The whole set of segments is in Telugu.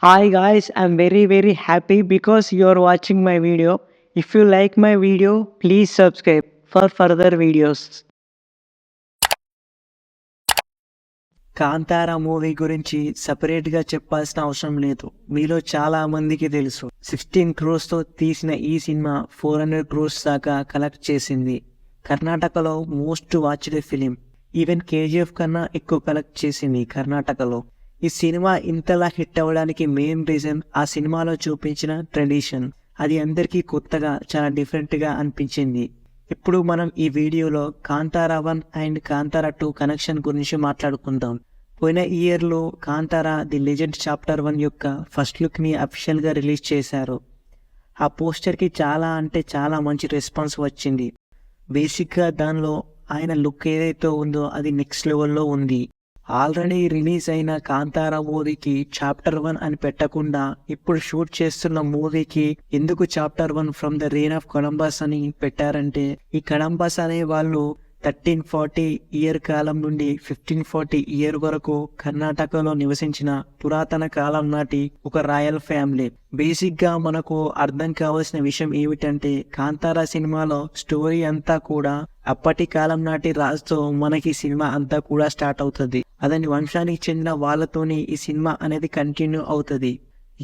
Hi guys, I'm very happy because you're watching my video. If you like my video, please subscribe for further videos. Kantara movie గురించి సపరేట్గా చెప్పాల్సిన అవసరం లేదు. మీలో చాలా మందికి తెలుసు. 16 crores తీసిన ఈ సినిమా 400 crores దాకా కలెక్ట్ చేసింది. కర్ణాటకలో most watched film. Even KGF కన్నా ఎక్కువ కలెక్ట్ చేసింది కర్ణాటకలో. ఈ సినిమా ఇంతలా హిట్ అవ్వడానికి మెయిన్ రీజన్ ఆ సినిమాలో చూపించిన ట్రెడిషన్. అది అందరికీ కొత్తగా చాలా డిఫరెంట్గా అనిపించింది. ఇప్పుడు మనం ఈ వీడియోలో కాంతారా 1 అండ్ కాంతారా 2 కనెక్షన్ గురించి మాట్లాడుకుందాం. పోయిన ఇయర్లో కాంతారా ది లెజెండ్ చాప్టర్ 1 యొక్క ఫస్ట్ లుక్ని అఫీషియల్గా రిలీజ్ చేశారు. ఆ పోస్టర్కి చాలా మంచి రెస్పాన్స్ వచ్చింది. బేసిక్గా దానిలో ఆయన లుక్ ఏదైతే ఉందో అది నెక్స్ట్ లెవెల్లో ఉంది. ఆల్రెడీ రిలీజ్ అయిన కాంతారా మూవీకి చాప్టర్ 1 అని పెట్టకుండా ఇప్పుడు షూట్ చేస్తున్న మూవీకి ఎందుకు chapter 1 from the rain of Columbus అని పెట్టారంటే, ఈ కొలంబస్ అనే వాళ్ళు 1340 ఇయర్ కాలం నుండి 1540 ఇయర్ వరకు కర్ణాటకలో నివసించిన పురాతన కాలం నాటి ఒక రాయల్ ఫ్యామిలీ. బేసిక్ గా మనకు అర్థం కావాల్సిన విషయం ఏమిటంటే, కాంతారా సినిమాలో స్టోరీ అంతా కూడా అప్పటి కాలం నాటి రాజుతో మనకి సినిమా అంతా కూడా స్టార్ట్ అవుతుంది. అతని వంశానికి చెందిన వాళ్ళతోని ఈ సినిమా అనేది కంటిన్యూ అవుతుంది.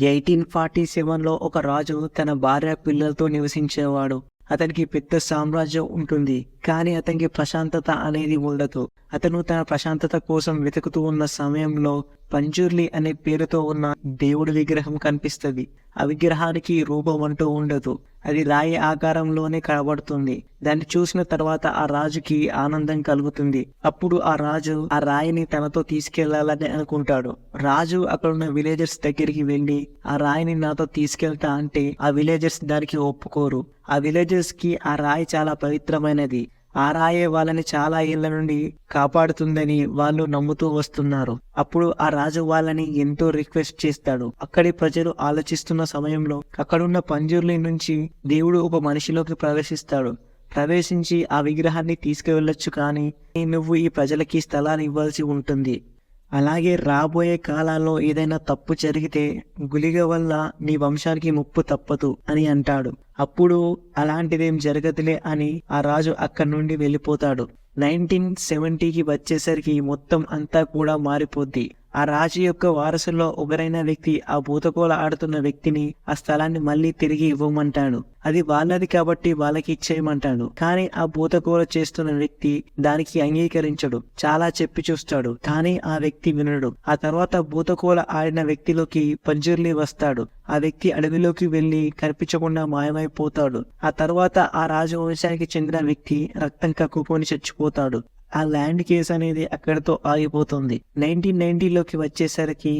1847లో ఒక రాజు తన భార్య పిల్లలతో నివసించేవాడు. అతనికి పెద్ద సామ్రాజ్యం ఉంటుంది, కానీ అతనికి ప్రశాంతత అనేది ఉండదు. అతను తన ప్రశాంతత కోసం వెతుకుతూ ఉన్న సమయంలో పంజుర్లి అనే పేరుతో ఉన్న దేవుడి విగ్రహం కనిపిస్తుంది. ఆ విగ్రహానికి రూపం అంటూ ఉండదు, అది రాయి ఆకారంలోనే కనబడుతుంది. దాన్ని చూసిన తర్వాత ఆ రాజుకి ఆనందం కలుగుతుంది. అప్పుడు ఆ రాజు ఆ రాయిని తనతో తీసుకెళ్లాలని అనుకుంటాడు. రాజు అక్కడున్న విలేజర్స్ దగ్గరికి వెళ్లి ఆ రాయిని నాతో తీసుకెళ్తా అంటే ఆ విలేజర్స్ దానికి ఒప్పుకోరు. ఆ విలేజర్స్ కి ఆ రాయి చాలా పవిత్రమైనది, ఆ రాయే వాళ్ళని చాలా ఏళ్ల నుండి కాపాడుతుందని వాళ్ళు నమ్ముతూ వస్తున్నారు. అప్పుడు ఆ రాజు వాళ్ళని ఎంతో రిక్వెస్ట్ చేస్తాడు. అక్కడి ప్రజలు ఆలోచిస్తున్న సమయంలో అక్కడున్న పంజుర్లి నుంచి దేవుడు ఒక మనిషిలోకి ప్రవేశించి ఆ విగ్రహాన్ని తీసుకువెళ్ళొచ్చు, కానీ నువ్వు ఈ ప్రజలకి స్థలాన్ని ఇవ్వాల్సి ఉంటుంది. అలాగే రాబోయే కాలాల్లో ఏదైనా తప్పు జరిగితే గుళిగ వల్ల నీ వంశానికి ముప్పు తప్పదు అని అంటాడు. అప్పుడు అలాంటిదేం జరగదులే అని ఆ రాజు అక్కడి నుండి వెళ్ళిపోతాడు. 1970కి వచ్చేసరికి మొత్తం అంతా కూడా మారిపోద్ది. ఆ రాజు యొక్క వారసుల్లో ఒకరైన వ్యక్తి ఆ భూతకోల ఆడుతున్న వ్యక్తిని ఆ స్థలాన్ని మళ్ళీ తిరిగి ఇవ్వమంటాడు. అది వాళ్ళది కాబట్టి వాళ్ళకి ఇచ్చేయమంటాడు. కానీ ఆ భూతకోల చేస్తున్న వ్యక్తి దానికి అంగీకరించడు. చాలా చెప్పి చూస్తాడు, కానీ ఆ వ్యక్తి వినడు. ఆ తర్వాత భూతకోల ఆడిన వ్యక్తిలోకి పంజుర్లి వస్తాడు. ఆ వ్యక్తి అడవిలోకి వెళ్లి కనిపించకుండా మాయమైపోతాడు. ఆ తర్వాత ఆ రాజవంశానికి చెందిన వ్యక్తి రక్తం కక్కుకొని చచ్చిపోతాడు. ఆ ల్యాండ్ కేసు అనేది అక్కడితో ఆగిపోతుంది. 1990లోకి వచ్చేసరికి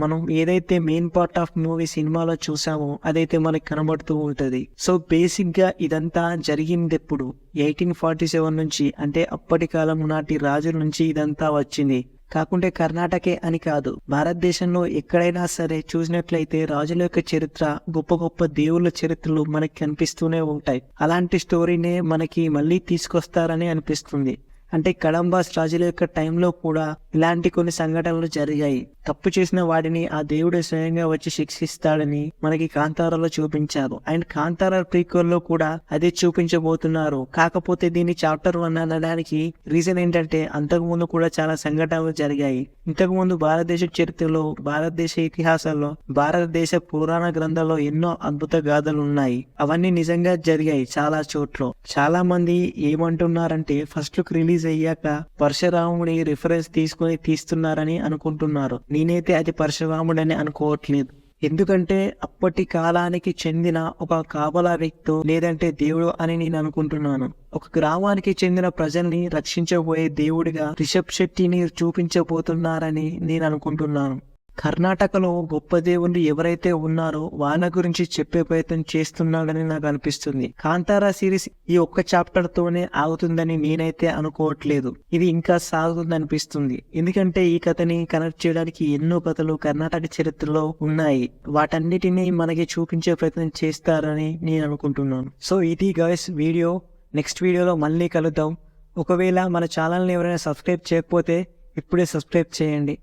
మనం ఏదైతే మెయిన్ పార్ట్ ఆఫ్ మూవీ సినిమాలో చూసామో అదైతే మనకి కనబడుతూ ఉంటది. సో బేసిక్ గా ఇదంతా జరిగింది ఎప్పుడు 1847 నుంచి, అంటే అప్పటి కాలం నాటి రాజుల నుంచి ఇదంతా వచ్చింది. కాకుంటే కర్ణాటకే అని కాదు, భారతదేశంలో ఎక్కడైనా సరే చూసినట్లయితే రాజుల యొక్క చరిత్ర, గొప్ప గొప్ప దేవుళ్ళ చరిత్రలు మనకి కనిపిస్తూనే ఉంటాయి. అలాంటి స్టోరీనే మనకి మళ్ళీ తీసుకొస్తారని అనిపిస్తుంది. అంటే కళంబాస్ రాజుల యొక్క టైంలో కూడా ఇలాంటి కొన్ని సంఘటనలు జరిగాయి. తప్పు చేసిన వాడిని ఆ దేవుడు స్వయంగా వచ్చి శిక్షిస్తాడని మనకి కాంతారాలో చూపించారు. అండ్ కాంతారా ప్రీక్వెల్ లో కూడా అదే చూపించబోతున్నారు. కాకపోతే దీన్ని చాప్టర్ 1 అనడానికి రీజన్ ఏంటంటే, అంతకు ముందు కూడా చాలా సంఘటనలు జరిగాయి. ఇంతకు ముందు భారతదేశ చరిత్రలో, భారతదేశ ఇతిహాసాల్లో, భారతదేశ పురాణ గ్రంథాల్లో ఎన్నో అద్భుత గాథలు ఉన్నాయి. అవన్నీ నిజంగా జరిగాయి చాలా చోట్ల. చాలా మంది ఏమంటున్నారంటే, ఫస్ట్ లుక్ రిలీజ్ అయ్యాక పరశురాముడి రిఫరెన్స్ తీసుకుని తీస్తున్నారని అనుకుంటున్నారు. నేనైతే అది పరశురాముడని అనుకోవట్లేదు. ఎందుకంటే అప్పటి కాలానికి చెందిన ఒక కాపలా వ్యక్తి లేదంటే దేవుడు అని నేను అనుకుంటున్నాను. ఒక గ్రామానికి చెందిన ప్రజల్ని రక్షించబోయే దేవుడిగా రిషబ్ శెట్టిని చూపించబోతున్నారని నేను అనుకుంటున్నాను. కర్ణాటకలో గొప్ప దేవుళ్ళు ఎవరైతే ఉన్నారో వాళ్ళ గురించి చెప్పే ప్రయత్నం చేస్తున్నాడని నాకు అనిపిస్తుంది. కాంతారా సిరీస్ ఈ ఒక్క చాప్టర్ తోనే ఆగుతుందని నేనైతే అనుకోవట్లేదు. ఇది ఇంకా సాగుతుంది అనిపిస్తుంది. ఎందుకంటే ఈ కథని కనెక్ట్ చేయడానికి ఎన్నో కథలు కర్ణాటక చరిత్రలో ఉన్నాయి. వాటన్నిటిని మనకి చూపించే ప్రయత్నం చేస్తారని నేను అనుకుంటున్నాను. సో ఇది గైస్ వీడియో. నెక్స్ట్ వీడియోలో మళ్ళీ కలుద్దాం. ఒకవేళ మన ఛానల్ని ఎవరైనా సబ్స్క్రైబ్ చేయకపోతే ఇప్పుడే సబ్స్క్రైబ్ చేయండి.